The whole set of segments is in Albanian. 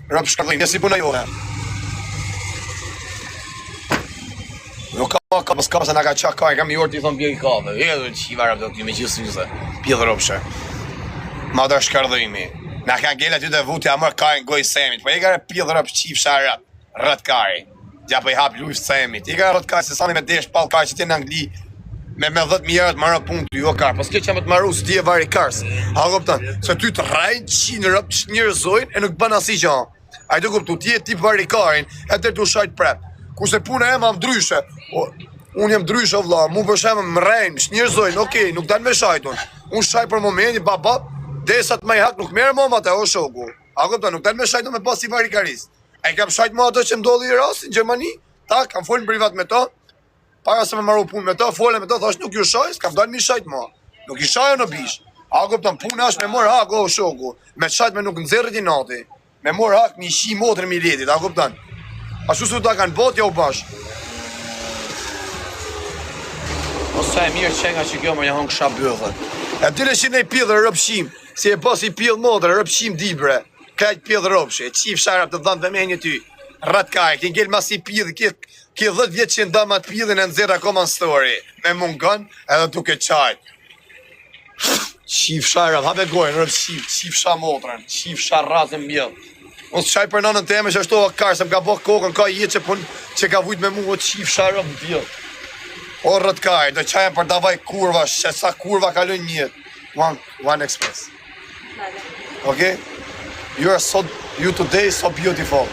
Rëp shkërdhim, si puna jote. Nuk ka s'ka se nga ka qa ka, kam i orë t'i thonë bjë i kave. Edhe qiva rëp do t'ju me gjithë njëse. Pjellë rëpshe. Ma do shkërdhimi. Na ka gjelë aty të vuti amër kajnë goj semit. Po i ka pjellë rëp qif sharat. Rët kari. Gja po i hap lujf semit. I ka rët kari se sani me desh pal kari që ti në Angli. Me 10.000 eurë të marrë punë të jo karë. Po s'ke që me të marru së ti e vari karës. A kuptan, se ty të rajnë qinë rëp që njërëzojnë e nuk bën asi që ha. A i të kuptu, ti e tip vari karin e të të shajt prep. Kurse puna e ma më dryshe. Unë jem dryshe vla, mu përshemë më rejnë, shnjërëzojnë, okej, nuk danë me shajtun. Unë shaj për momenti, babab, desat ma i hak nuk merë moma të o shoku. A kuptan, nuk danë me shajtun me pas i vari karis. A i kam shajt ma ato që ndodhi i rast, në Gjermani, ta, kam folën privat me to. Para se me marru punë me to, fole me to, thash nuk ju shaj, s'kam dalë mi shajt ma. Nuk i shaj në bish. A kupton, puna është me morë hak, o shoku. Me shajt me nuk nëzirët i nati. Me morë hak, mi shi motër mi letit, a kupton. Ashtu su ta kanë bot, ja u bash. Ose e mirë qenga që kjo më një hongë kësha bëllë. E dile që ne pjellë rëpshim, si e pas i pjellë motër, rëpshim dibre. Kajt pjellë rëpshe, qif sharap të dhanë dhe menjë ty. Ratkaj, kënë gjellë mas i pjellë, Kje 10 vjetë që nda ma të pjellin e nëzirë akoma në story. Me mungon edhe duke qajt. Qif shara, hape gojnë, rëpë qif sha motrën, qif sha razën bjellë. Unë qaj për nanën teme që ashtu karë, se më ka bëhë kokën, ka jetë që ka vujtë me mu, o qif shara bjellë. O rëtkaj, do qajnë për davaj kurva, që sa kurva kalojnë njëtë. One Express. Okay? You today so beautiful.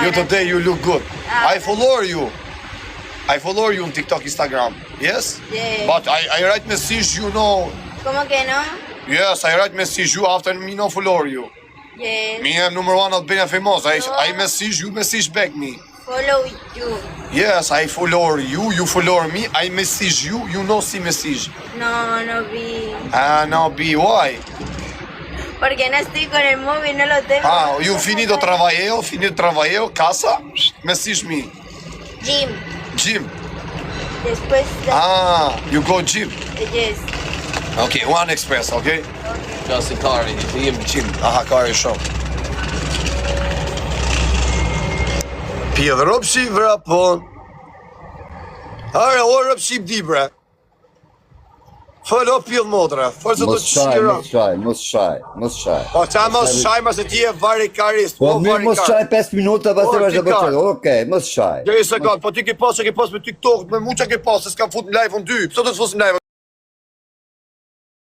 You today you look good. I follow you. I follow you on TikTok, Instagram. Yes? Yeah. But I write message you know. ¿Cómo que no? Yes, I write message you after me no follow you. Yes. Me am number 1 Albania famous. I message you, message back me. Follow you. Yes, I follow you, you follow me. I message you, you no see message. No, no vi. Ah, no be why? Porque no estoy con el móvil, no lo tengo. Ah, you finito trabajeo, casa, message me. Gym. Gym. Después. Ah, you go gym. Yes. Okay, One Express, okay? Just in car, in gym. Aha, car show. Pjedh rëpshi vra po. Are, o rëpshi bdi bre. Fëllë o pjedh modra. Fëllë se të qira. Mos shaj. Po qa mos shaj, ma se ti e vari karist. Po mirë mos shaj 5 minuta, pas të vazhdo bëqet. Okej, mos shaj. Gjeri se ka, po ti ke pas me TikTok, me mu që ke pas, se s'ka fut në live-un 2. Pso të të fut në live-un?